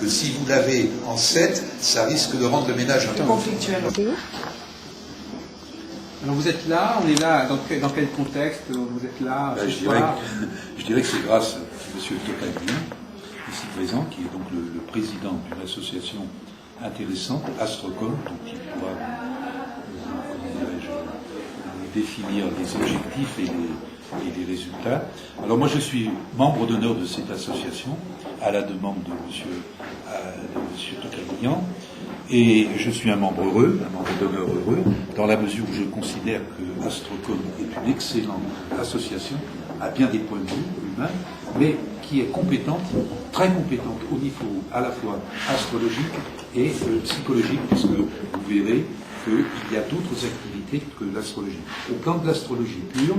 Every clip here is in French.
que si vous l'avez en 7, ça risque de rendre le ménage un peu conflictuel. Alors vous êtes là, on est là, dans quel contexte vous êtes là ce soir? Je dirais que c'est grâce à M. Tocqueville, ici présent, qui est donc le président d'une association intéressante, Astrocom, dont il pourra, définir les objectifs et les résultats. Alors moi je suis membre d'honneur de cette association, à la demande de M. Tocqueville, et je suis un membre heureux, un membre d'honneur heureux, dans la mesure où je considère que Astrocom est une excellente association, à bien des points de vue humains, mais qui est compétente, très compétente au niveau à la fois astrologique et psychologique, puisque vous verrez qu'il y a d'autres activités que l'astrologie. Au plan de l'astrologie pure,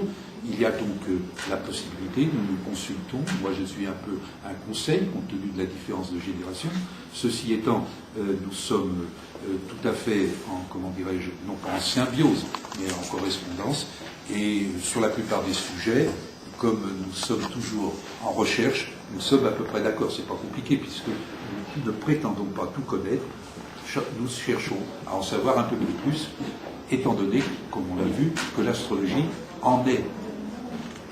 il y a donc la possibilité, nous nous consultons, moi je suis un peu un conseil compte tenu de la différence de génération. Ceci étant, nous sommes tout à fait en, comment dirais-je, non pas en symbiose, mais en correspondance, et sur la plupart des sujets, comme nous sommes toujours en recherche, nous sommes à peu près d'accord, c'est pas compliqué puisque nous ne prétendons pas tout connaître, nous cherchons à en savoir un peu plus, étant donné, comme on l'a vu, que l'astrologie en est,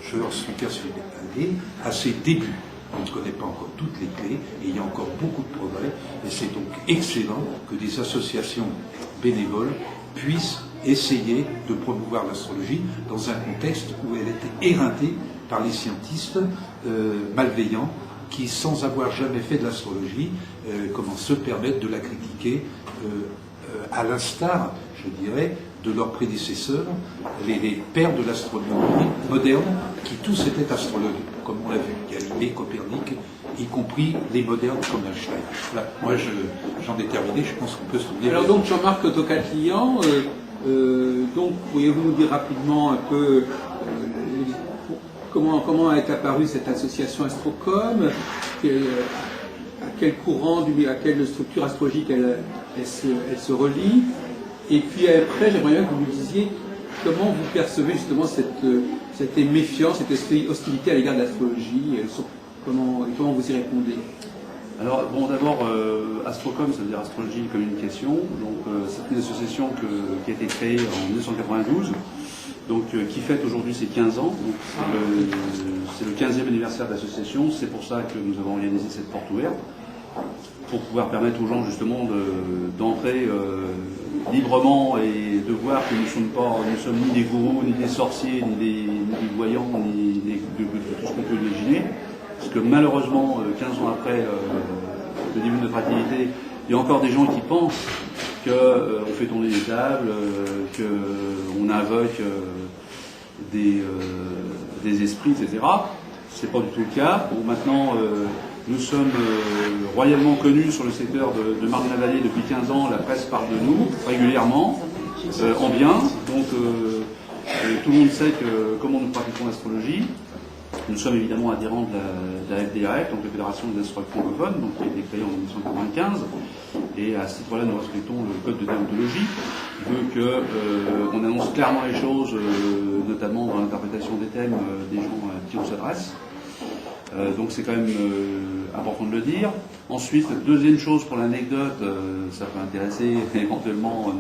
je suis persuadé, à ses débuts. On ne connaît pas encore toutes les clés et il y a encore beaucoup de progrès et c'est donc excellent que des associations bénévoles puissent essayer de promouvoir l'astrologie dans un contexte où elle était éreintée par les scientistes malveillants qui, sans avoir jamais fait de l'astrologie, se permettent de la critiquer à l'instar, je dirais, de leurs prédécesseurs, les pères de l'astronomie moderne, qui tous étaient astrologues, comme on l'a vu, Galilée, Copernic, y compris les modernes comme Einstein. Voilà. Moi, j'en ai terminé, je pense qu'on peut se tourner. Alors donc, Jean-Marc Tocqueville, donc pourriez-vous nous dire rapidement un peu comment est apparue cette association Astrocom, à quel courant, à quelle structure astrologique elle se relie, et puis après j'aimerais bien que vous nous disiez comment vous percevez justement cette méfiance, cette hostilité à l'égard de l'astrologie, et comment vous y répondez. Alors, bon, d'abord, Astrocom, ça veut dire Astrologie et Communication. Donc, c'est une association qui a été créée en 1992, donc, qui fête aujourd'hui ses 15 ans. Donc, c'est le 15e anniversaire de l'association. C'est pour ça que nous avons organisé cette porte ouverte, pour pouvoir permettre aux gens, justement, d'entrer librement et de voir que nous sommes ni des gourous, ni des sorciers, ni des voyants, ni de tout ce qu'on peut imaginer. Parce que malheureusement, 15 ans après le début de notre activité, il y a encore des gens qui pensent qu'on fait tourner des tables, qu'on invoque des esprits, etc. Ce n'est pas du tout le cas. Bon, maintenant, nous sommes royalement connus sur le secteur de Marne-la-Vallée depuis 15 ans. La presse parle de nous régulièrement, en bien. Donc, tout le monde sait comment nous pratiquons l'astrologie. Nous sommes évidemment adhérents de la FDAF, donc la Fédération des astrologues francophones, donc, qui a été créée en 1995. Et à ce titre-là, nous respectons le code de déontologie, qui veut qu'on annonce clairement les choses, notamment dans l'interprétation des thèmes des gens à qui on s'adresse. Donc c'est quand même important de le dire. Ensuite, deuxième chose pour l'anecdote, ça peut intéresser éventuellement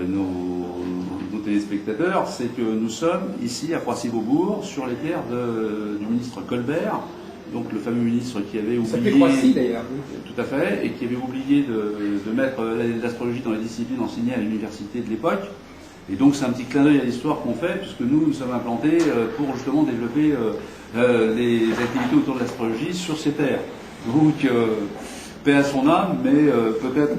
nos téléspectateurs, c'est que nous sommes ici à Croissy-Beaubourg sur les terres du ministre Colbert, donc le fameux ministre qui avait oublié... Ça fait Croissy d'ailleurs. Tout à fait, et qui avait oublié de mettre l'astrologie dans les disciplines enseignées à l'université de l'époque. Et donc c'est un petit clin d'œil à l'histoire qu'on fait, puisque nous sommes implantés pour justement développer les activités autour de l'astrologie sur ces terres. Donc, paix à son âme, mais peut-être,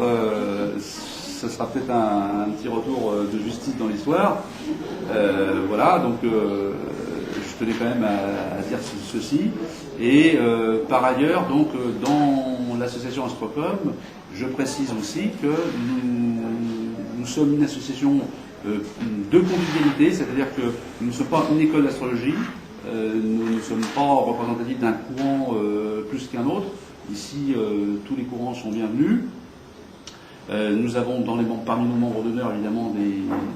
ça sera peut-être un petit retour de justice dans l'histoire. Voilà, donc je tenais quand même à dire ceci. Et par ailleurs, donc, dans l'association Astrocom, je précise aussi que nous sommes une association de convivialité, c'est-à-dire que nous ne sommes pas une école d'astrologie, nous ne sommes pas représentatifs d'un courant plus qu'un autre. Ici, tous les courants sont bienvenus. Nous avons parmi nos membres d'honneur évidemment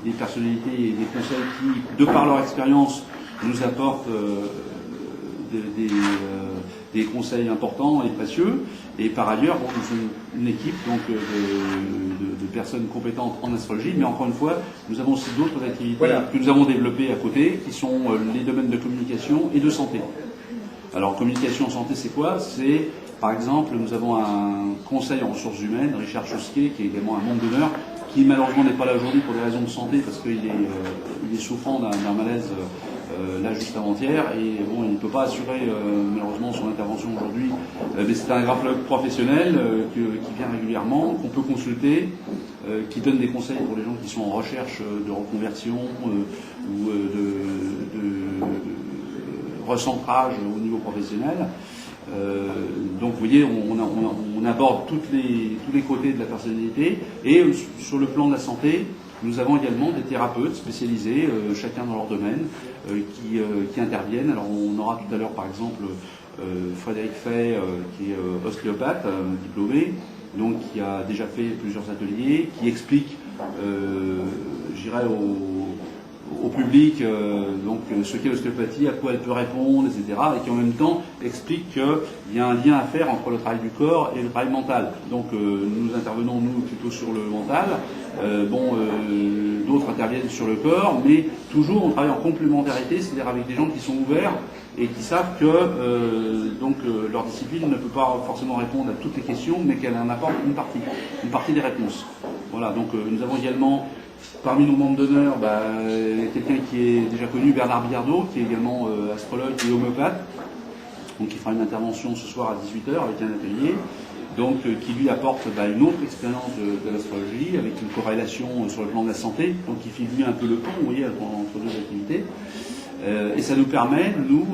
des personnalités et des conseils qui, de par leur expérience, nous apportent des conseils importants et précieux. Et par ailleurs, bon, nous sommes une équipe donc, de personnes compétentes en astrologie, mais encore une fois, nous avons aussi d'autres activités que nous avons développées à côté, qui sont les domaines de communication et de santé. Alors, communication en santé, c'est quoi? C'est, par exemple, nous avons un conseil en ressources humaines, Richard Chusquet, qui est également un membre d'honneur, qui malheureusement n'est pas là aujourd'hui pour des raisons de santé, parce qu'il est souffrant d'un malaise là juste avant-hier, et bon, il ne peut pas assurer malheureusement son intervention aujourd'hui, mais c'est un graphologue professionnel qui vient régulièrement, qu'on peut consulter, qui donne des conseils pour les gens qui sont en recherche de reconversion ou de recentrage au niveau professionnel. Donc vous voyez, on aborde tous les côtés de la personnalité, et sur le plan de la santé, nous avons également des thérapeutes spécialisés, chacun dans leur domaine, qui interviennent. Alors on aura tout à l'heure par exemple Frédéric Fay, qui est ostéopathe, diplômé, donc qui a déjà fait plusieurs ateliers, qui explique, je dirais, au public donc ce qu'est l'ostéopathie, à quoi elle peut répondre, etc. Et qui en même temps explique qu'il y a un lien à faire entre le travail du corps et le travail mental. Donc nous intervenons nous plutôt sur le mental, d'autres interviennent sur le corps, mais toujours on travaille en complémentarité, c'est-à-dire avec des gens qui sont ouverts et qui savent que leur discipline ne peut pas forcément répondre à toutes les questions, mais qu'elle en apporte une partie des réponses. Voilà, donc nous avons également parmi nos membres d'honneur, quelqu'un qui est déjà connu, Bernard Biardot, qui est également astrologue et homéopathe, donc qui fera une intervention ce soir à 18h avec un atelier, donc qui lui apporte une autre expérience de l'astrologie, avec une corrélation sur le plan de la santé, donc qui fait lui un peu le pont, vous voyez, entre deux activités. Et ça nous permet, nous,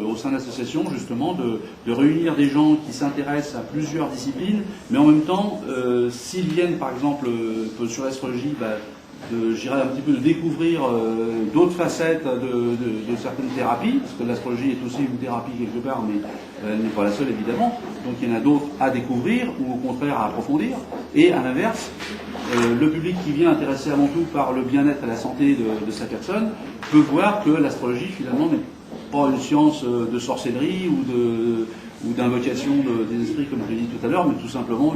au sein de l'association, justement, de réunir des gens qui s'intéressent à plusieurs disciplines, mais en même temps, s'ils viennent, par exemple, sur l'astrologie, j'irais un petit peu de découvrir d'autres facettes de certaines thérapies, parce que l'astrologie est aussi une thérapie quelque part, mais elle n'est pas la seule évidemment. Donc il y en a d'autres à découvrir ou au contraire à approfondir. Et à l'inverse, le public qui vient intéressé avant tout par le bien-être et la santé de sa personne peut voir que l'astrologie finalement n'est pas une science de sorcellerie ou d'invocation des esprits, comme je l'ai dit tout à l'heure, mais tout simplement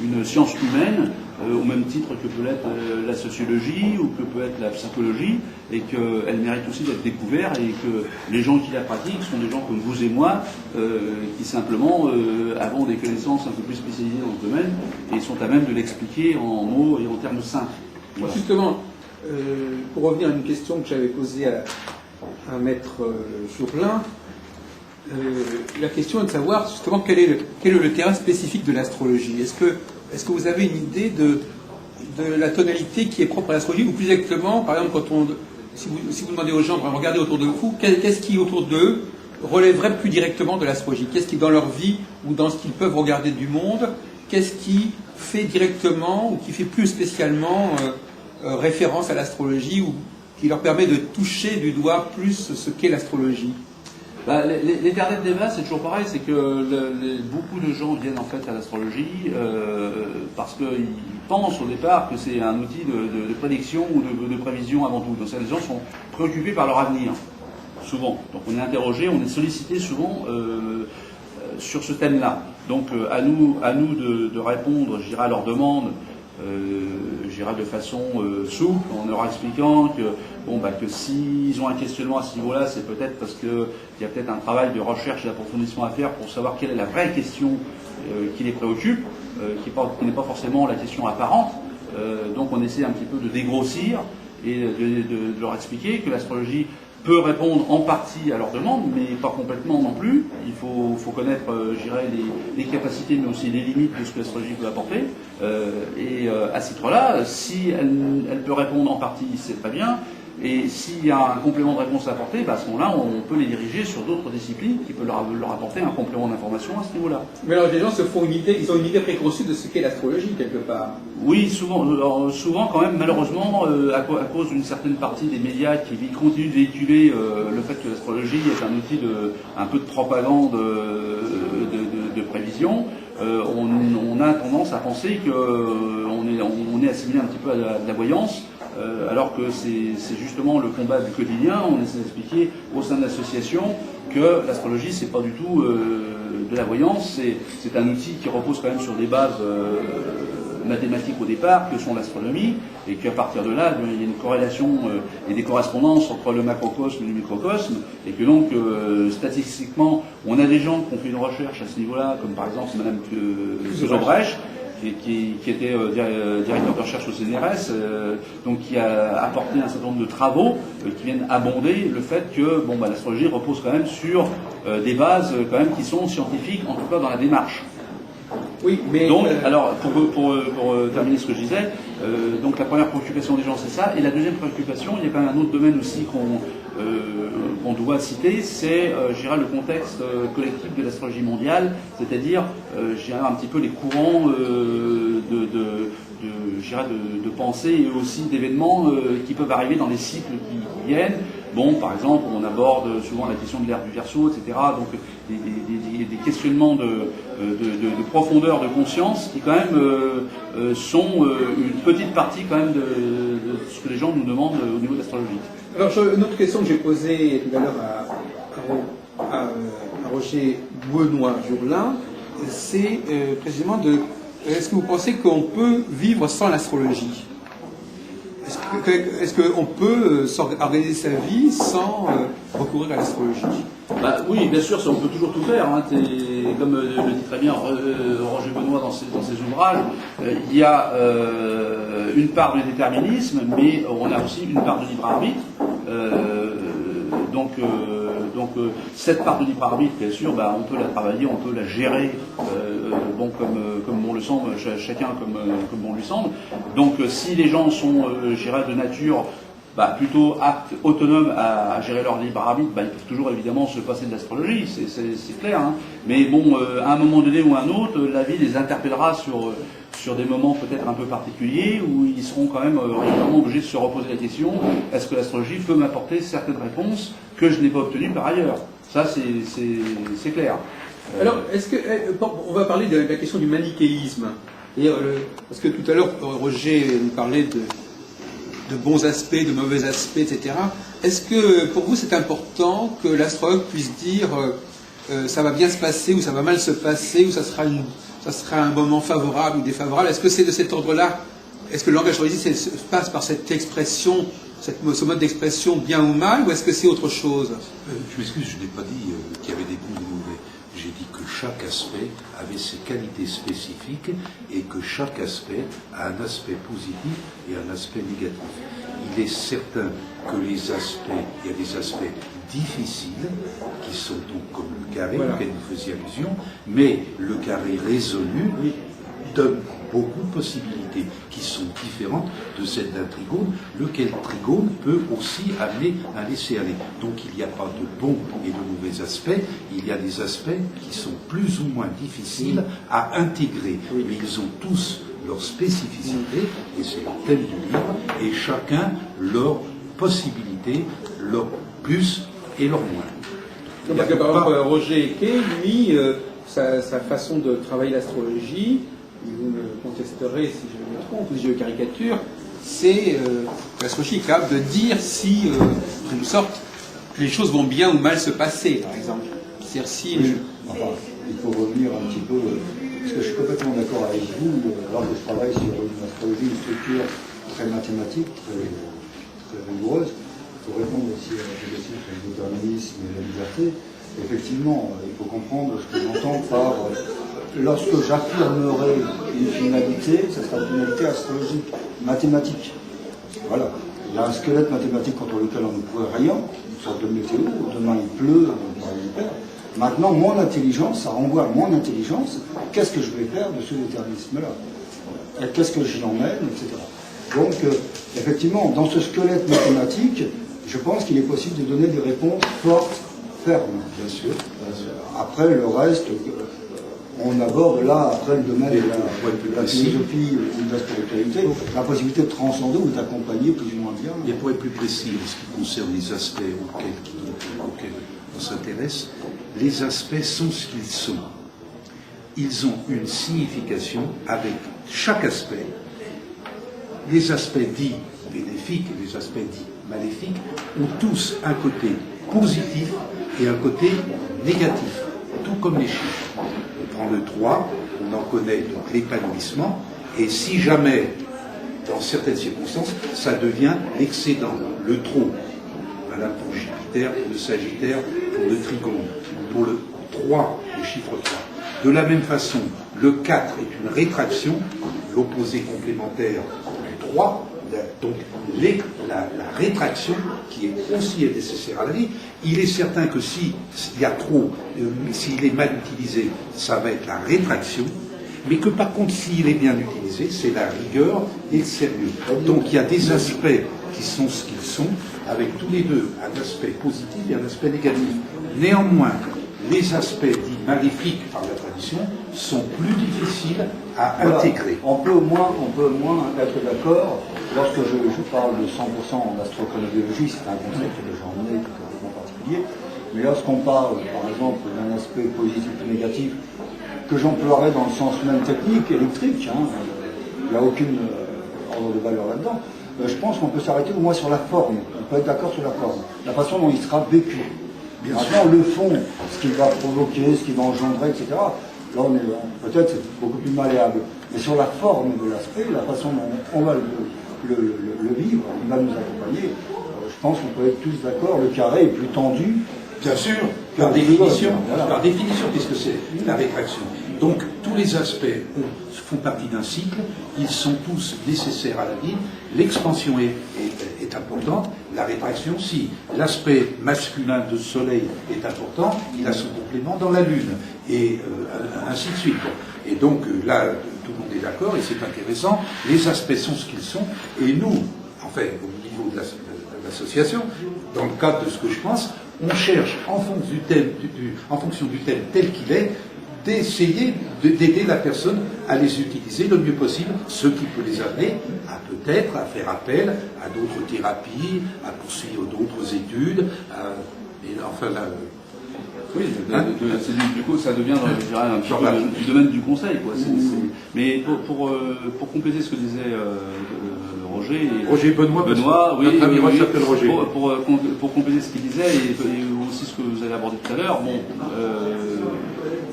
une science humaine, au même titre que peut l'être la sociologie ou que peut être la psychologie, et qu'elle mérite aussi d'être découverte, et que les gens qui la pratiquent sont des gens comme vous et moi, qui simplement avons des connaissances un peu plus spécialisées dans ce domaine, et sont à même de l'expliquer en mots et en termes simples. Voilà. Justement, pour revenir à une question que j'avais posée à Maître Jourdain, la question est de savoir justement quel est le terrain spécifique de l'astrologie. Est-ce que vous avez une idée de la tonalité qui est propre à l'astrologie, ou plus exactement, par exemple, si vous demandez aux gens de regarder autour de vous, qu'est-ce qui autour d'eux relèverait plus directement de l'astrologie? Qu'est-ce qui, dans leur vie ou dans ce qu'ils peuvent regarder du monde, qu'est-ce qui fait directement ou qui fait plus spécialement référence à l'astrologie, ou qui leur permet de toucher du doigt plus ce qu'est l'astrologie? L'éternel débat, c'est toujours pareil, c'est que beaucoup de gens viennent en fait à l'astrologie parce qu'ils pensent au départ que c'est un outil de prédiction ou de prévision avant tout. Donc les gens sont préoccupés par leur avenir, souvent. Donc on est interrogé, on est sollicité souvent sur ce thème-là. Donc à nous de répondre, je dirais, à leurs demandes, je dirais de façon souple, en leur expliquant que s'ils ont un questionnement à ce niveau-là, c'est peut-être parce qu'il y a peut-être un travail de recherche et d'approfondissement à faire pour savoir quelle est la vraie question qui les préoccupe, qui n'est pas forcément la question apparente. Donc on essaie un petit peu de dégrossir et de leur expliquer que l'astrologie peut répondre en partie à leurs demandes, mais pas complètement non plus. Il faut connaître, je dirais, les capacités, mais aussi les limites de ce que l'astrologie peut apporter. Et à ce titre-là, si elle peut répondre en partie, c'est très bien. Et s'il y a un complément de réponse à apporter, à ce moment-là, on peut les diriger sur d'autres disciplines qui peuvent leur apporter un complément d'information à ce niveau-là. Mais alors, les gens se font ils ont une idée préconçue de ce qu'est l'astrologie, quelque part. Oui, souvent quand même, malheureusement, à cause d'une certaine partie des médias qui continuent de véhiculer le fait que l'astrologie est un outil un peu de propagande de prévision, on a tendance à penser qu'on est assimilé un petit peu à la voyance. alors que c'est justement le combat du quotidien. On essaie d'expliquer au sein de l'association que l'astrologie, c'est pas du tout de la voyance, c'est un outil qui repose quand même sur des bases mathématiques au départ, que sont l'astronomie, et qu'à partir de là, il y a une corrélation et des correspondances entre le macrocosme et le microcosme, et que donc, statistiquement, on a des gens qui ont fait une recherche à ce niveau-là, comme par exemple Madame Zobrecht, qui était directeur de recherche au CNRS, donc qui a apporté un certain nombre de travaux qui viennent abonder le fait que l'astrologie repose quand même sur des bases quand même qui sont scientifiques, en tout cas dans la démarche. Oui, mais donc, alors, pour terminer ce que je disais, donc la première préoccupation des gens, c'est ça. Et la deuxième préoccupation, il y a quand même un autre domaine aussi qu'on doit citer, c'est, je dirais, le contexte collectif de l'astrologie mondiale, c'est-à-dire, je dirais, un petit peu les courants de pensée et aussi d'événements qui peuvent arriver dans les cycles qui viennent. Bon, par exemple, on aborde souvent la question de l'ère du Verseau, etc. Donc, des questionnements de profondeur de conscience qui, quand même, sont une petite partie, quand même, de ce que les gens nous demandent au niveau de l'astrologie. Alors, une autre question que j'ai posée tout à l'heure à Roger Benoît-Jourlin, c'est précisément est-ce que vous pensez qu'on peut vivre sans l'astrologie ? Est-ce qu'on peut organiser sa vie sans recourir à l'astrologie ? Oui, bien sûr, on peut toujours tout faire. Hein. Comme le dit très bien Roger Benoît dans ses ouvrages, il y a une part de déterminisme, mais on a aussi une part de libre arbitre. Donc, cette part de libre arbitre, bien sûr, on peut la travailler, on peut la gérer, comme bon le semble, chacun comme bon lui semble. Donc, si les gens sont, je dirais, de nature plutôt aptes, autonomes à gérer leur libre arbitre, ils peuvent toujours évidemment se passer de l'astrologie, c'est clair. Hein. Mais bon, à un moment donné ou à un autre, la vie les interpellera sur des moments peut-être un peu particuliers où ils seront quand même régulièrement obligés de se reposer la question, est-ce que l'astrologie peut m'apporter certaines réponses que je n'ai pas obtenues par ailleurs ? Ça, c'est clair. Alors, on va parler de la question du manichéisme. Parce que tout à l'heure, Roger nous parlait de bons aspects, de mauvais aspects, etc. Est-ce que pour vous c'est important que l'astrologue puisse dire ça va bien se passer ou ça va mal se passer ou ça sera un moment favorable ou défavorable? Est-ce que c'est de cet ordre-là? Est-ce que le langage astrologique se passe par cette expression, ce mode d'expression bien ou mal, ou est-ce que c'est autre chose? Je m'excuse, je n'ai pas dit qu'il y avait des bons ou des mauvais. J'ai dit que chaque aspect avait ses qualités spécifiques et que chaque aspect a un aspect positif et un aspect négatif. Il est certain que il y a des aspects difficiles qui sont donc comme le carré auquel vous faisiez allusion, mais le carré résolu donne beaucoup de possibilités qui sont différentes de celles d'un trigone, lequel trigone peut aussi amener un laisser-aller. Donc il n'y a pas de bons et de mauvais aspects, il y a des aspects qui sont plus ou moins difficiles à intégrer, mais ils ont tous leur spécificité, et c'est le thème du livre, et chacun leur possibilité, leur plus et leur moins. Donc, par exemple, Roger Eke, lui, sa façon de travailler l'astrologie, vous me contesterez si je me trompe, si je caricature, c'est l'astrologie est capable de dire si, en quelque sorte, les choses vont bien ou mal se passer, par exemple. C'est-à-dire si... il faut revenir un petit peu, parce que je suis complètement d'accord avec vous, alors que je travaille sur une astrologie, une structure très mathématique, très rigoureuse, pour répondre aussi à la question sur le déterminisme et la liberté. Effectivement, il faut comprendre ce que j'entends par lorsque j'affirmerai une finalité, ce sera une finalité astrologique, mathématique. Voilà. Il y a un squelette mathématique contre lequel on ne pourrait rien, une sorte de météo, demain il pleut, on va y faire. Maintenant, mon intelligence, ça renvoie à mon intelligence, qu'est-ce que je vais faire de ce déterminisme-là? Qu'est-ce que j'y emmène, etc. Donc, effectivement, dans ce squelette mathématique, je pense qu'il est possible de donner des réponses fortes, fermes, bien sûr. Après, le reste, on aborde là, après le domaine de la philosophie ou de la spiritualité, la possibilité de transcender ou d'accompagner plus ou moins bien. Et pour être plus précis en ce qui concerne les aspects auxquels on s'intéresse, les aspects sont ce qu'ils sont. Ils ont une signification avec chaque aspect. Les aspects dits bénéfiques et les aspects dits maléfiques ont tous un côté positif et un côté négatif, tout comme les chiffres. On prend le 3, on en connaît donc l'épanouissement, et si jamais, dans certaines circonstances, ça devient l'excédent, le trop. Voilà pour Jupiter, pour le Sagittaire, pour le Trigone, pour le 3, le chiffre 3. De la même façon, le 4 est une rétraction, l'opposé complémentaire du 3, donc la rétraction qui est aussi nécessaire à la vie. Il est certain que s'il y a trop, s'il est mal utilisé, ça va être la rétraction, mais que par contre s'il est bien utilisé, c'est la rigueur et le sérieux. Donc il y a des aspects qui sont ce qu'ils sont, avec tous les deux un aspect positif et un aspect négatif. Néanmoins, les aspects dits maléfiques par la tradition sont plus difficiles à intégrer. On peut au moins être d'accord, lorsque je parle de 100% en astrochronobiologie, c'est un concept que j'ai emmené complètement particulier, mais lorsqu'on parle par exemple d'un aspect positif ou négatif, que j'emploierais dans le sens même technique, électrique, il n'y a aucune ordre de valeur là-dedans, je pense qu'on peut s'arrêter au moins sur la forme, on peut être d'accord sur la forme, la façon dont il sera vécu. Maintenant, le fond, ce qu'il va provoquer, ce qu'il va engendrer, etc., là, peut-être c'est beaucoup plus malléable. Mais sur la forme de l'aspect, la façon dont on va le vivre, il va nous accompagner, je pense qu'on peut être tous d'accord, le carré est plus tendu. Bien sûr, par définition, puisque c'est la rétraction. Donc, tous les aspects font partie d'un cycle, ils sont tous nécessaires à la vie. L'expansion est importante, la rétraction, si l'aspect masculin de Soleil est important, il a son complément dans la Lune, et ainsi de suite. Et donc, là, tout le monde est d'accord, et c'est intéressant, les aspects sont ce qu'ils sont, et nous, enfin, au niveau de l'association, dans le cadre de ce que je pense, on cherche, en fonction du thème tel qu'il est, d'essayer d'aider la personne à les utiliser le mieux possible, ce qui peut les amener à peut-être à faire appel à d'autres thérapies, à poursuivre d'autres études, oui, du coup, ça devient, je dirais, un petit peu du domaine du conseil, quoi. Mais pour compléter ce que disait Roger Benoît, oui, pour compléter ce qu'il disait et aussi ce que vous avez abordé tout à l'heure,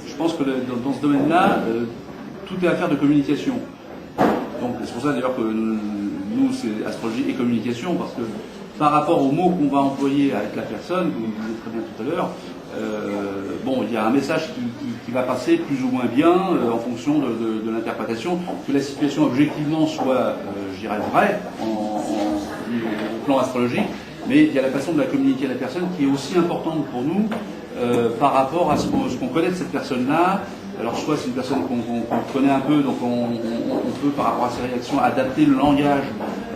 je pense que dans ce domaine-là, tout est affaire de communication. Donc c'est pour ça d'ailleurs que nous, c'est astrologie et communication, parce que par rapport aux mots qu'on va employer avec la personne, comme vous le disiez très bien tout à l'heure, il y a un message qui va passer plus ou moins bien en fonction de l'interprétation, que la situation objectivement soit, je dirais, vraie au plan astrologique, mais il y a la façon de la communiquer à la personne qui est aussi importante pour nous par rapport à ce qu'on connaît de cette personne-là. Alors soit c'est une personne qu'on connaît un peu, donc on peut par rapport à ses réactions adapter le langage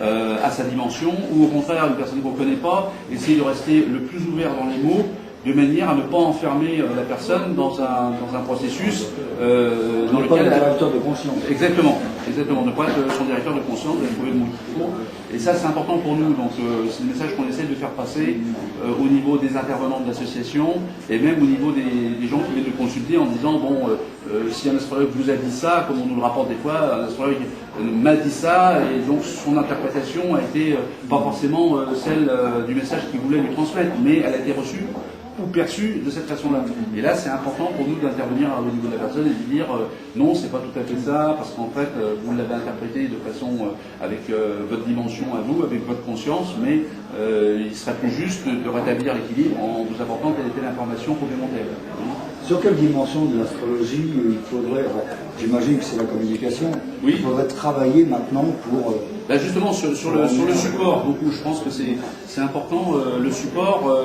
à sa dimension, ou au contraire une personne qu'on ne connaît pas, essayer de rester le plus ouvert dans les mots, de manière à ne pas enfermer la personne dans un processus dans lequel elle a directeur de conscience. Exactement, ne pas être son directeur de conscience, de trouver le mot qu'il faut. Et ça c'est important pour nous, donc c'est le message qu'on essaie de faire passer au niveau des intervenants de l'association et même au niveau des gens qui viennent nous consulter en disant si un astrologue vous a dit ça, comme on nous le rapporte des fois, un astrologue m'a dit ça et donc son interprétation a été pas forcément celle du message qu'il voulait lui transmettre, mais elle a été reçue ou perçu de cette façon-là. Et là, c'est important pour nous d'intervenir au niveau de la personne et de dire non, c'est pas tout à fait ça, parce qu'en fait, vous l'avez interprété de façon avec votre dimension à vous, avec votre conscience, mais il serait plus juste de rétablir l'équilibre en vous apportant telle et telle information complémentaire. Sur quelle dimension de l'astrologie il faudrait, j'imagine que c'est la communication, oui. Il faudrait travailler maintenant pour... justement, sur le support, beaucoup, je pense que c'est important, le support,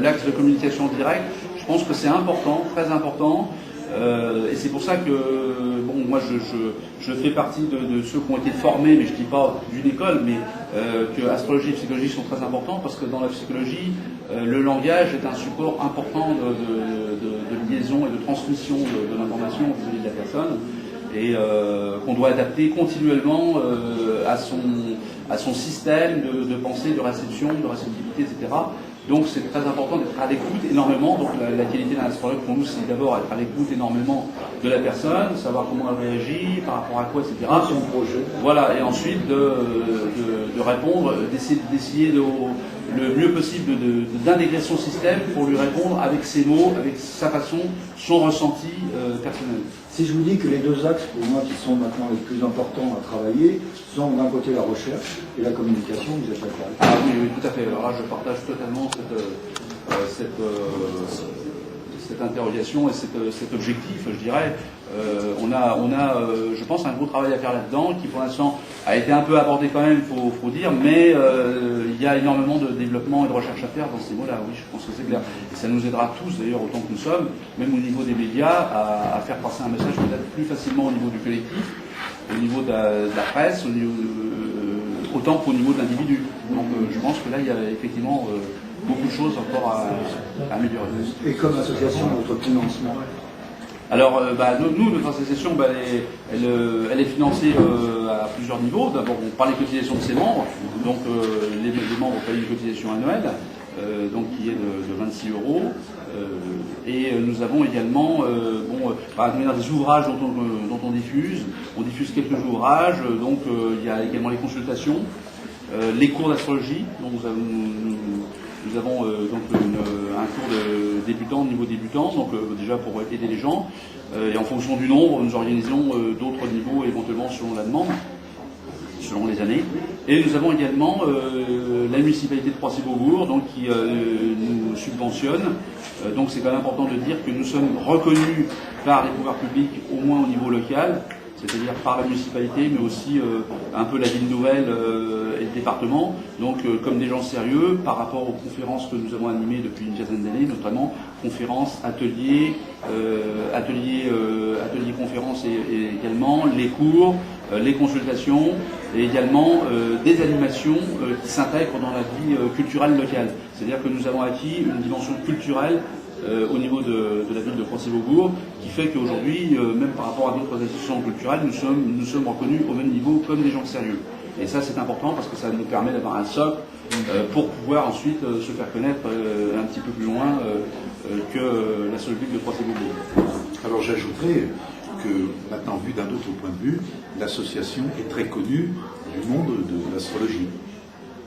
l'axe de communication directe, je pense que c'est important, très important, et c'est pour ça que, moi je fais partie de ceux qui ont été formés, mais je ne dis pas d'une école, mais que astrologie et psychologie sont très importants, parce que dans la psychologie, le langage est un support important de liaison et de transmission de l'information vis-à-vis de la personne, et qu'on doit adapter continuellement à son système de pensée, de réception, de réceptivité, etc., Donc c'est très important d'être à l'écoute énormément. Donc la qualité d'un astrologue pour nous, c'est d'abord être à l'écoute énormément de la personne, savoir comment elle réagit, par rapport à quoi, etc. Son projet. Voilà, et ensuite de répondre, d'essayer le mieux possible d'intégrer son système pour lui répondre avec ses mots, avec sa façon, son ressenti personnel. Si je vous dis que les deux axes, pour moi, qui sont maintenant les plus importants à travailler, sont d'un côté la recherche et la communication, vous êtes d'accord? Ah oui, oui, tout à fait. Alors là, je partage totalement cette interrogation et cet objectif, je dirais. On a je pense, un gros travail à faire là-dedans, qui pour l'instant a été un peu abordé quand même, faut dire, mais il y a énormément de développement et de recherche à faire dans ces mots-là, oui, je pense que c'est clair. Et ça nous aidera tous, d'ailleurs, autant que nous sommes, même au niveau des médias, à faire passer un message peut-être plus facilement au niveau du collectif, au niveau de la presse, autant qu'au niveau de l'individu. Donc je pense que là, il y a effectivement beaucoup de choses encore à améliorer. Et comme association, votre financement? Alors, nous, notre association, elle est financée à plusieurs niveaux. D'abord, par les cotisations de ses membres. Donc, les membres payent une cotisation annuelle, donc qui est de 26 €. Et nous avons également des ouvrages dont on diffuse. On diffuse quelques ouvrages. Donc, il y a également les consultations, les cours d'astrologie. Donc, nous avons un cours de débutant, niveau débutant, donc déjà pour aider les gens. Et en fonction du nombre, nous organisons d'autres niveaux éventuellement selon la demande, selon les années. Et nous avons également la municipalité de Croissy-Beaubourg, donc qui nous subventionne. Donc c'est quand même important de dire que nous sommes reconnus par les pouvoirs publics, au moins au niveau local, c'est-à-dire par la municipalité, mais aussi un peu la ville nouvelle et le département, donc comme des gens sérieux par rapport aux conférences que nous avons animées depuis une quinzaine d'années, notamment conférences, ateliers, conférences et également les cours, les consultations et également des animations qui s'intègrent dans la vie culturelle locale. C'est-à-dire que nous avons acquis une dimension culturelle au niveau de la ville de Croissy-Beaubourg, qui fait qu'aujourd'hui, même par rapport à d'autres institutions culturelles, nous sommes reconnus au même niveau comme des gens sérieux. Et ça, c'est important parce que ça nous permet d'avoir un socle pour pouvoir ensuite se faire connaître un petit peu plus loin que la seule ville de Croissy-Beaubourg. Alors j'ajouterais que maintenant, vu d'un autre point de vue, l'association est très connue du monde de l'astrologie,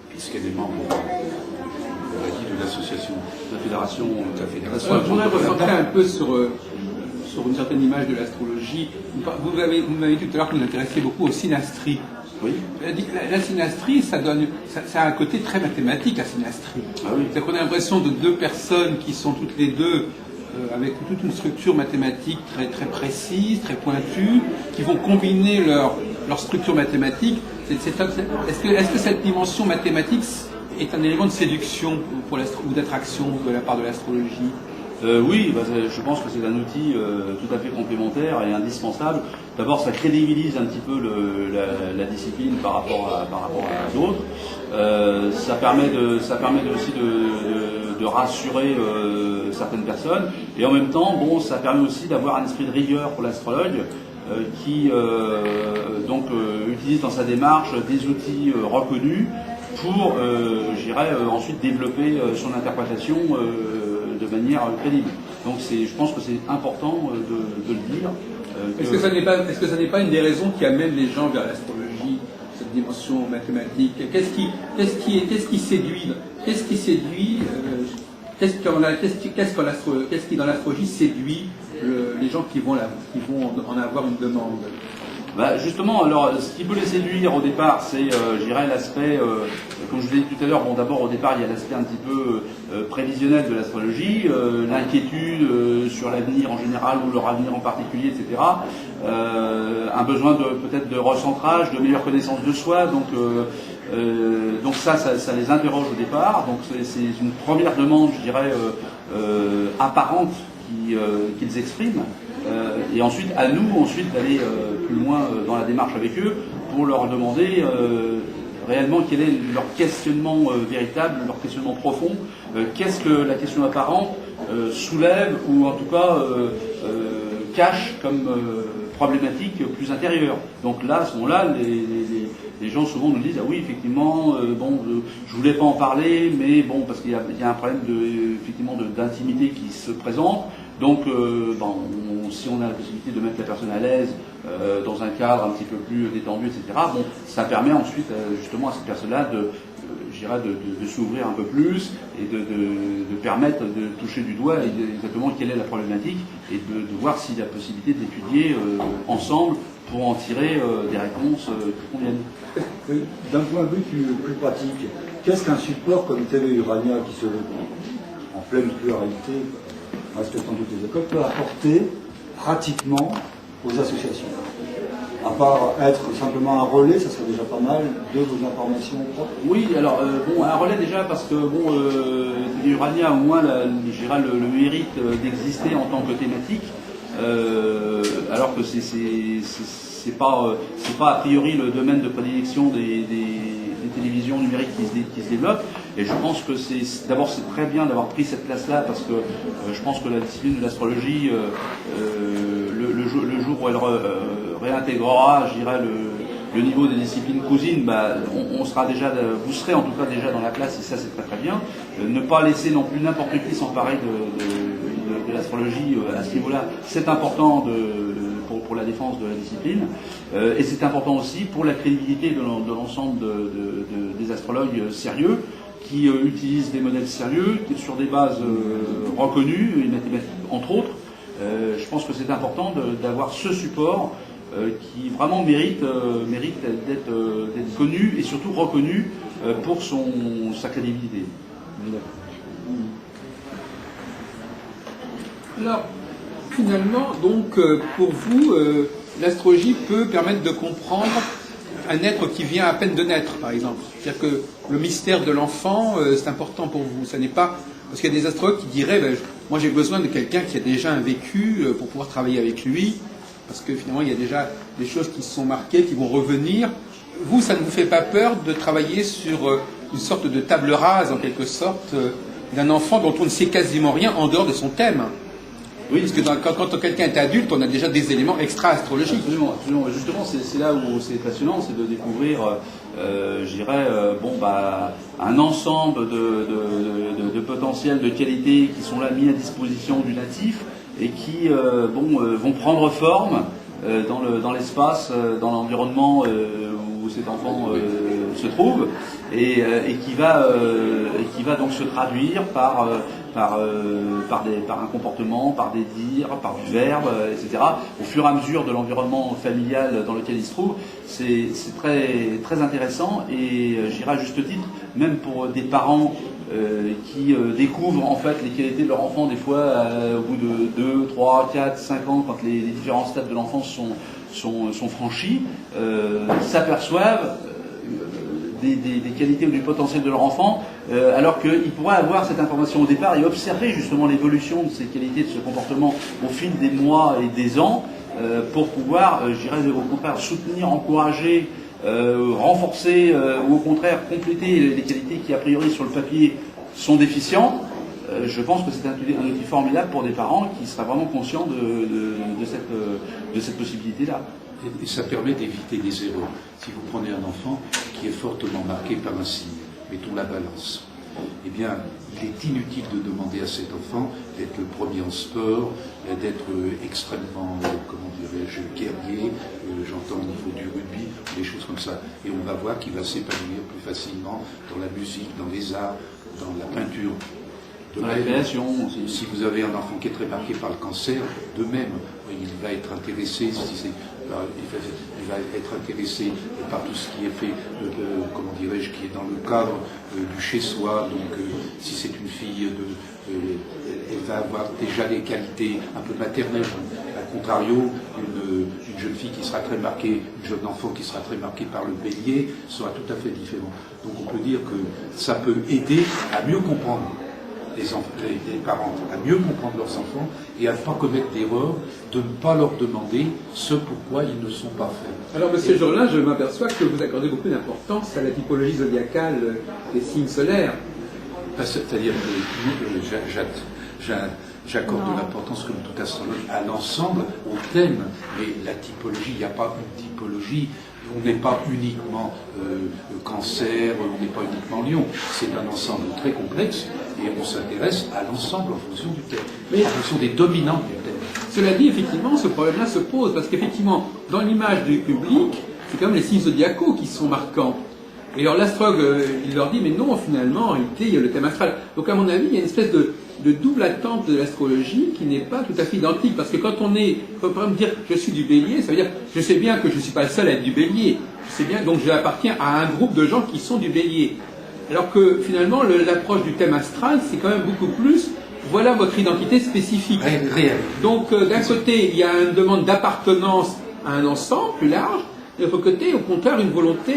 puisqu'elle est membre de l'association, de la fédération. Je voudrais recentrer un peu sur une certaine image de l'astrologie. Vous m'avez dit tout à l'heure que vous vous intéressiez beaucoup au synastrie. Oui. La synastrie, ça a un côté très mathématique, la synastrie. Ah oui. C'est qu'on a l'impression de deux personnes qui sont toutes les deux avec toute une structure mathématique très, très précise, très pointue, qui vont combiner leur structure mathématique. Est-ce que cette dimension mathématique est un élément de séduction ou d'attraction de la part de l'astrologie? Oui, je pense que c'est un outil tout à fait complémentaire et indispensable. D'abord, ça crédibilise un petit peu la discipline par rapport à d'autres. Ça permet aussi de rassurer certaines personnes. Et en même temps, ça permet aussi d'avoir un esprit de rigueur pour l'astrologue qui utilise dans sa démarche des outils reconnus pour, ensuite développer son interprétation de manière crédible. Donc je pense que c'est important de le dire. Est-ce que ça n'est pas une des raisons qui amène les gens vers l'astrologie, cette dimension mathématique? Qu'est-ce qui séduit Qu'est-ce qui dans l'astrologie séduit les gens qui vont en avoir une demande? Justement, alors, ce qui peut les séduire au départ, c'est, l'aspect, comme je vous l'ai dit tout à l'heure, au départ, il y a l'aspect un petit peu prévisionnel de l'astrologie, l'inquiétude sur l'avenir en général ou leur avenir en particulier, etc. Un besoin peut-être de recentrage, de meilleure connaissance de soi, donc ça les interroge au départ. Donc c'est une première demande, apparente qu'ils expriment. Et ensuite, à nous d'aller plus loin dans la démarche avec eux pour leur demander réellement quel est leur questionnement véritable, leur questionnement profond, qu'est-ce que la question apparente soulève ou en tout cas cache comme problématique plus intérieure. Donc là, à ce moment-là, les gens souvent nous disent ah oui effectivement je voulais pas en parler, mais bon parce qu'il y a un problème effectivement d'intimité qui se présente. Donc si on a la possibilité de mettre la personne à l'aise dans un cadre un petit peu plus détendu, etc. Bon, ça permet ensuite justement à cette personne-là de s'ouvrir un peu plus et de permettre de toucher du doigt exactement quelle est la problématique et de voir s'il y a possibilité d'étudier ensemble pour en tirer des réponses qui conviennent. Oui. D'un point de vue plus pratique, qu'est-ce qu'un support comme TV Urania qui se veut en pleine pluralité, respectant toutes les écoles, peut apporter pratiquement aux associations? À part être simplement un relais, ça serait déjà pas mal de vos informations propres. Oui, alors un relais déjà parce que TV Urania a au moins le mérite d'exister en tant que thématique, alors que c'est pas a priori le domaine de prédilection des télévisions numériques qui se développent. Et je pense que c'est très bien d'avoir pris cette place-là parce que je pense que la discipline de l'astrologie, le jour où elle réintégrera, je dirais, le niveau des disciplines cousines, on sera déjà, vous serez en tout cas déjà dans la classe et ça c'est très très bien. Ne pas laisser non plus n'importe qui s'emparer de l'astrologie à ce niveau-là, c'est important pour la défense de la discipline et c'est important aussi pour la crédibilité de l'ensemble des astrologues sérieux qui utilisent des modèles sérieux sur des bases reconnues, et mathématiques entre autres. Je pense que c'est important d'avoir ce support qui vraiment mérite d'être connu et surtout reconnu pour sa crédibilité. Alors, finalement, donc, pour vous, l'astrologie peut permettre de comprendre un être qui vient à peine de naître, par exemple. C'est-à-dire que le mystère de l'enfant, c'est important pour vous. Ça n'est pas... Parce qu'il y a des astrologues qui diraient, moi j'ai besoin de quelqu'un qui a déjà un vécu pour pouvoir travailler avec lui, parce que finalement il y a déjà des choses qui se sont marquées, qui vont revenir. Vous, ça ne vous fait pas peur de travailler sur une sorte de table rase, en quelque sorte, d'un enfant dont on ne sait quasiment rien en dehors de son thème? Oui, parce que quand quelqu'un est adulte, on a déjà des éléments extra-astrologiques. Absolument, absolument. Justement, c'est là où c'est passionnant, c'est de découvrir, je dirais, un ensemble de potentiels, de qualités qui sont là mis à disposition du natif et qui vont prendre forme dans l'espace, dans l'environnement où cet enfant se trouve et qui va donc se traduire par un comportement, par des dires, par du verbe, etc. Au fur et à mesure de l'environnement familial dans lequel il se trouve, c'est très, très intéressant et j'irai à juste titre, même pour des parents qui découvrent en fait les qualités de leur enfant des fois au bout de 2, 3, 4, 5 ans, quand les différents stades de l'enfance sont franchis, s'aperçoivent des qualités ou du potentiel de leur enfant, alors qu'ils pourraient avoir cette information au départ et observer justement l'évolution de ces qualités, de ce comportement au fil des mois et des ans, pour pouvoir, je dirais au contraire, soutenir, encourager, renforcer ou au contraire compléter les qualités qui a priori sur le papier sont déficientes. Je pense que c'est un outil formidable pour des parents qui seraient vraiment conscients de cette possibilité-là. Et ça permet d'éviter des erreurs. Si vous prenez un enfant qui est fortement marqué par un signe, mettons la balance, eh bien, il est inutile de demander à cet enfant d'être le premier en sport, d'être extrêmement, comment dirais-je, guerrier, j'entends au niveau du rugby, des choses comme ça. Et on va voir qu'il va s'épanouir plus facilement dans la musique, dans les arts, dans la peinture. Dans la création aussi. Si vous avez un enfant qui est très marqué par le cancer, de même, il va être intéressé, il va être intéressé par tout ce qui est fait, comment dirais-je, qui est dans le cadre du chez-soi. Donc, si c'est une fille, elle va avoir déjà des qualités un peu maternelles. A contrario, une jeune fille qui sera très marquée, une jeune enfant qui sera très marquée par le bélier, sera tout à fait différent. Donc, on peut dire que ça peut aider à mieux comprendre les parents, à mieux comprendre leurs enfants et à ne pas commettre d'erreurs, de ne pas leur demander ce pourquoi ils ne sont pas faits. Alors, Monsieur Jourdain, je m'aperçois que vous accordez beaucoup d'importance à la typologie zodiacale des signes solaires. C'est-à-dire que j'accorde de l'importance, comme tout astrologue, à l'ensemble, au thème. Mais la typologie, il n'y a pas une typologie on n'est pas uniquement Cancer, on n'est pas uniquement Lion. C'est un ensemble très complexe et on s'intéresse à l'ensemble en fonction du thème, Mais- en fonction des dominantes du thème. Cela dit, effectivement, ce problème-là se pose, parce qu'effectivement, dans l'image du public, c'est quand même les signes zodiacaux qui sont marquants. Et alors l'astrologue, il leur dit, mais non, finalement, en réalité, il y a le thème astral. Donc à mon avis, il y a une espèce de double attente de l'astrologie qui n'est pas tout à fait identique. Parce que quand on est, par exemple, dire je suis du bélier, ça veut dire je sais bien que je ne suis pas le seul à être du bélier. Je sais bien, donc j'appartiens à un groupe de gens qui sont du bélier. Alors que finalement, l'approche du thème astral, c'est quand même beaucoup plus, voilà votre identité spécifique. Réel. Donc d'un côté, il y a une demande d'appartenance à un ensemble plus large, et de l'autre côté, au contraire, une volonté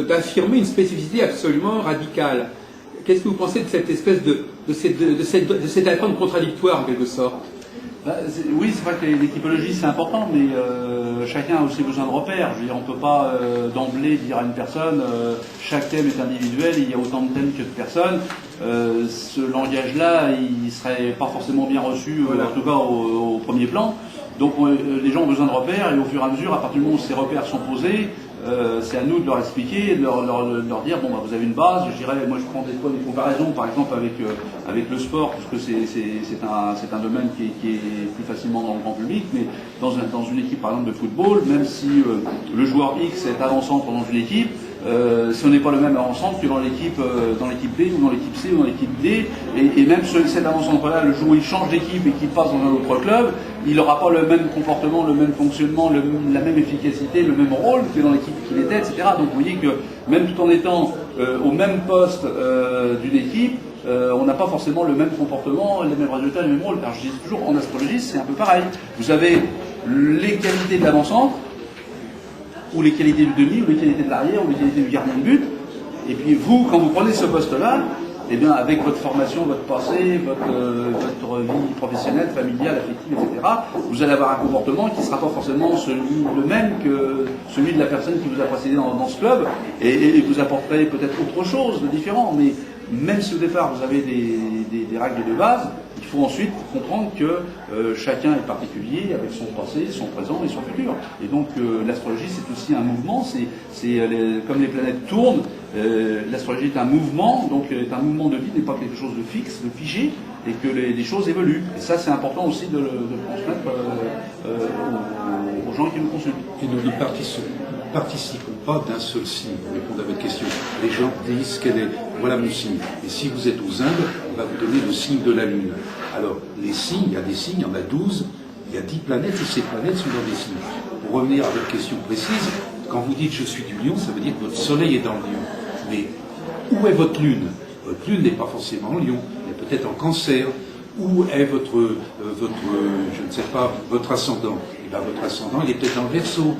d'affirmer une spécificité absolument radicale. Qu'est-ce que vous pensez de cette espèce de cette attente contradictoire en quelque sorte? Oui, c'est vrai que les typologies c'est important, mais chacun a aussi besoin de repères. Je veux dire, on ne peut pas d'emblée dire à une personne chaque thème est individuel, il y a autant de thèmes que de personnes. Ce langage-là, il serait pas forcément bien reçu, en tout cas au premier plan. Donc les gens ont besoin de repères, et au fur et à mesure, à partir du moment où ces repères sont posés, c'est à nous de leur expliquer, de leur dire bon, bah, vous avez une base. Je dirais, moi je prends des fois des comparaisons, par exemple avec le sport, parce que c'est un domaine qui est plus facilement dans le grand public, mais dans une équipe par exemple de football, même si le joueur X est avant-centre dans une équipe, si on n'est pas le même avant-centre que dans l'équipe B ou dans l'équipe C ou dans l'équipe D, et même cet avant-centre-là, le jour où il change d'équipe et qu'il passe dans un autre club, il n'aura pas le même comportement, le même fonctionnement, la même efficacité, le même rôle que dans l'équipe qu'il était, etc. Donc vous voyez que même tout en étant au même poste d'une équipe, on n'a pas forcément le même comportement, les mêmes résultats, le même rôle. Alors je dis toujours, en astrologie, c'est un peu pareil. Vous avez les qualités de l'avant-centre, ou les qualités du demi, ou les qualités de l'arrière, ou les qualités du gardien de but. Et puis vous, quand vous prenez ce poste-là, eh bien, avec votre formation, votre passé, votre vie professionnelle, familiale, affective, etc., vous allez avoir un comportement qui ne sera pas forcément le même que celui de la personne qui vous a précédé dans ce club, et vous apporterez peut-être autre chose de différent, mais même si au départ vous avez des règles de base, il faut ensuite comprendre que chacun est particulier avec son passé, son présent et son futur. Et donc l'astrologie c'est aussi un mouvement, comme les planètes tournent, l'astrologie est un mouvement, donc est un mouvement de vie, n'est pas quelque chose de fixe, de figé, et que les choses évoluent. Et ça c'est important aussi de le transmettre aux gens qui nous consultent. Et nous ne participons pas d'un seul signe. Pour répondre à votre question, les gens disent voilà mon signe. Et si vous êtes aux Indes, on va vous donner le signe de la Lune. Alors, les signes, il y a des signes, il y en a 12, il y a 10 planètes, et ces planètes sont dans des signes. Pour revenir à votre question précise, quand vous dites je suis du Lion, ça veut dire que votre soleil est dans le Lion. Mais où est votre Lune? Votre Lune n'est pas forcément en Lion, elle est peut-être en Cancer. Où est votre je ne sais pas, votre ascendant? Et bien, votre ascendant, il est peut-être dans le Verseau.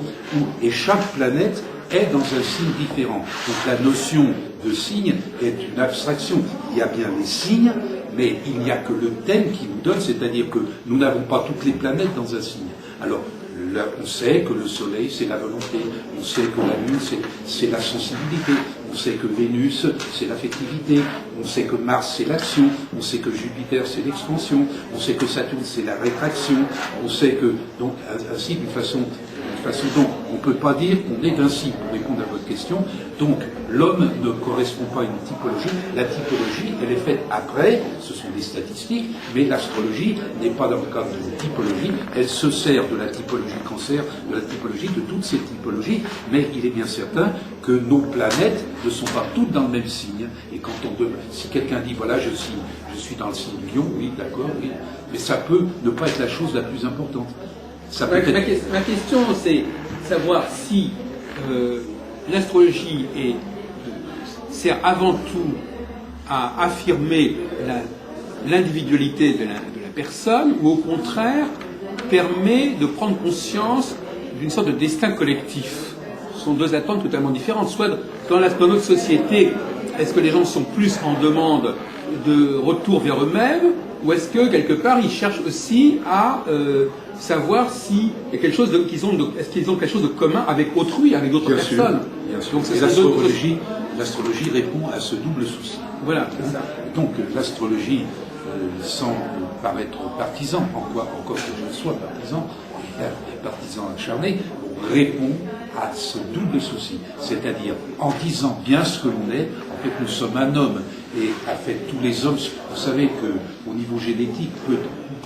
Et chaque planète est dans un signe différent. Donc la notion de signe est une abstraction. Il y a bien les signes, mais il n'y a que le thème qui nous donne, c'est-à-dire que nous n'avons pas toutes les planètes dans un signe. Alors, là, on sait que le Soleil, c'est la volonté, on sait que la Lune, c'est la sensibilité, on sait que Vénus, c'est l'affectivité, on sait que Mars, c'est l'action, on sait que Jupiter, c'est l'expansion, on sait que Saturne, c'est la rétraction, on sait que, donc, ainsi, d'une façon, donc, on ne peut pas dire qu'on est d'un signe, pour répondre à votre question. Donc, l'homme ne correspond pas à une typologie. La typologie, elle est faite après, ce sont des statistiques, mais l'astrologie n'est pas dans le cadre d'une typologie, elle se sert de la typologie Cancer, de la typologie de toutes ces typologies, mais il est bien certain que nos planètes ne sont pas toutes dans le même signe. Et quand si quelqu'un dit, voilà, je suis dans le signe du Lion, oui, d'accord, oui, mais ça peut ne pas être la chose la plus importante. Ça peut être... Ma question, c'est savoir si l'astrologie sert avant tout à affirmer l'individualité de la personne, ou au contraire permet de prendre conscience d'une sorte de destin collectif. Ce sont deux attentes totalement différentes. Soit dans notre société, est-ce que les gens sont plus en demande de retour vers eux-mêmes, ou est-ce que quelque part ils cherchent aussi à savoir s'il y a quelque chose est-ce qu'ils ont quelque chose de commun avec autrui, avec d'autres personnes? Bien sûr. Donc L'astrologie répond à ce double souci. Voilà, c'est ça. Donc l'astrologie, sans paraître partisan, encore que je sois partisan, et partisan acharné, répond a ce double souci, c'est-à-dire en disant bien ce que l'on est, en fait nous sommes un homme, et en fait tous les hommes, vous savez qu'au niveau génétique,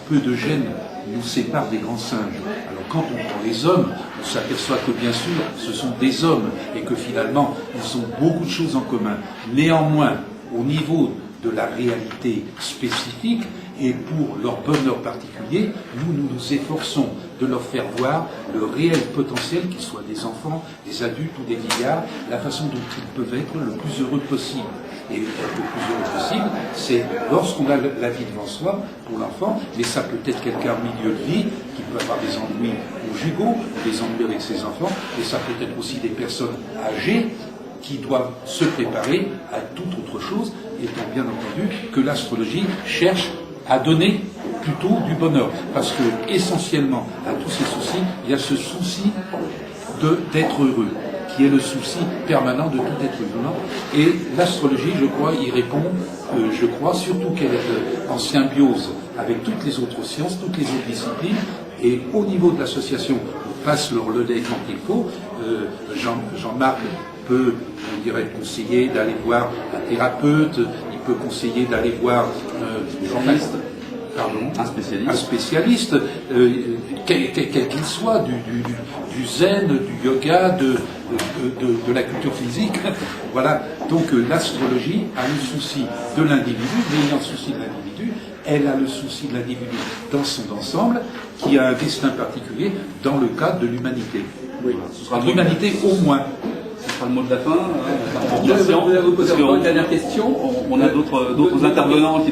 peu de gènes nous séparent des grands singes. Alors quand on prend les hommes, on s'aperçoit que bien sûr ce sont des hommes, et que finalement ils ont beaucoup de choses en commun. Néanmoins, au niveau de la réalité spécifique, et pour leur bonheur particulier, nous nous efforçons de leur faire voir le réel potentiel, qu'ils soient des enfants, des adultes ou des vieillards, la façon dont ils peuvent être le plus heureux possible. Et être le plus heureux possible, c'est lorsqu'on a la vie devant soi, pour l'enfant, mais ça peut être quelqu'un en milieu de vie, qui peut avoir des ennuis conjugaux, des ennuis avec ses enfants, et ça peut être aussi des personnes âgées, qui doivent se préparer à toute autre chose, étant bien entendu que l'astrologie cherche à donner plutôt du bonheur. Parce que, essentiellement, à tous ces soucis, il y a ce souci d'être heureux, qui est le souci permanent de tout être humain. Et l'astrologie, je crois, y répond, je crois, surtout qu'elle est en symbiose avec toutes les autres sciences, toutes les autres disciplines, et au niveau de l'association, on passe leur relais quand il faut. Jean-Marc peut, on dirait, conseiller d'aller voir un thérapeute, il peut conseiller d'aller voir un spécialiste, quel qu'il soit, du zen, du yoga, de la culture physique. Voilà. Donc l'astrologie a le souci de l'individu, mais ayant le souci de l'individu, elle a le souci de l'individu dans son ensemble, qui a un destin particulier dans le cadre de l'humanité. Oui. L'humanité au moins. Ce sera le mot de la fin. Je vais vous poser encore une dernière question. On a d'autres intervenants qui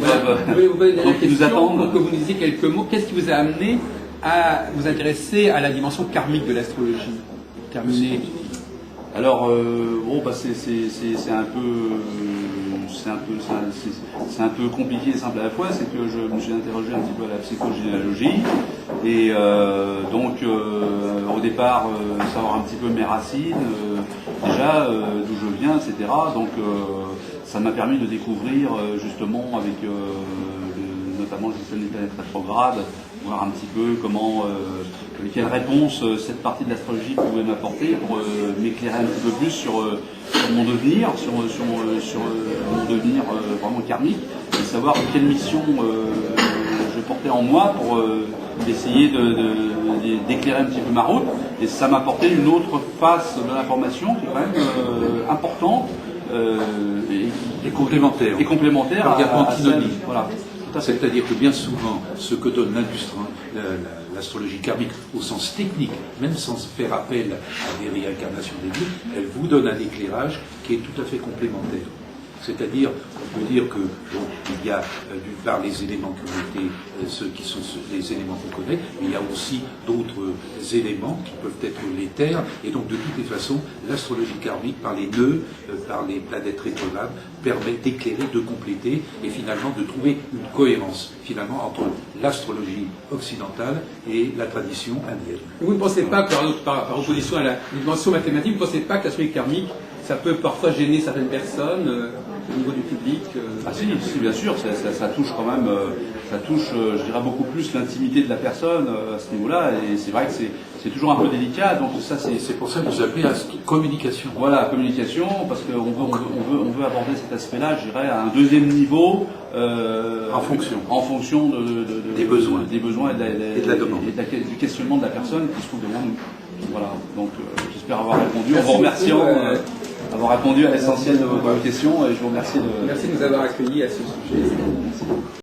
nous attendent. Pour que vous nous disiez quelques mots. Qu'est-ce qui vous a amené à vous intéresser à la dimension karmique de l'astrologie? Terminé. Alors, c'est un peu compliqué et simple à la fois. C'est que je me suis interrogé un petit peu à la psychogénéalogie et au départ savoir un petit peu mes racines, déjà d'où je viens, etc. Donc ça m'a permis de découvrir justement avec notamment le système des planètes rétrogrades, voir un petit peu comment, quelle réponse cette partie de l'astrologie pouvait m'apporter pour m'éclairer un petit peu plus sur mon devenir, sur mon devenir vraiment karmique, et savoir quelle mission je portais en moi pour essayer d'éclairer un petit peu ma route. Et ça m'a apporté une autre face de l'information qui est quand même importante Et complémentaire. Et complémentaire. Il n'y a pas antinomie. Voilà. C'est-à-dire que bien souvent, ce que donne l'industrie, l'astrologie karmique au sens technique, même sans faire appel à des réincarnations des dieux, elle vous donne un éclairage qui est tout à fait complémentaire. C'est-à-dire, on peut dire que il y a d'une part les éléments qui ont été ceux qui sont les éléments qu'on connaît, mais il y a aussi d'autres éléments qui peuvent être l'éther, et donc de toutes les façons, l'astrologie karmique, par les nœuds, par les planètes rétrogrades, permet d'éclairer, de compléter, et finalement de trouver une cohérence finalement entre l'astrologie occidentale et la tradition indienne. Vous ne pensez pas, par opposition à la dimension mathématique, vous ne pensez pas que l'astrologie karmique, ça peut parfois gêner certaines personnes au niveau du public? Ah si, bien sûr, ça touche quand même, ça touche, je dirais, beaucoup plus l'intimité de la personne à ce niveau-là, et c'est vrai que c'est toujours un peu délicat, donc ça c'est pour ça que vous appelez la communication. Voilà, communication, parce qu'on veut aborder cet aspect-là, je dirais, à un deuxième niveau, en fonction des besoins et de la demande, et du questionnement de la personne qui se trouve devant nous. Voilà, donc j'espère avoir répondu, en vous remerciant d'avoir répondu à l'essentiel de vos questions, et je vous remercie Merci de nous avoir accueillis à ce sujet. Merci.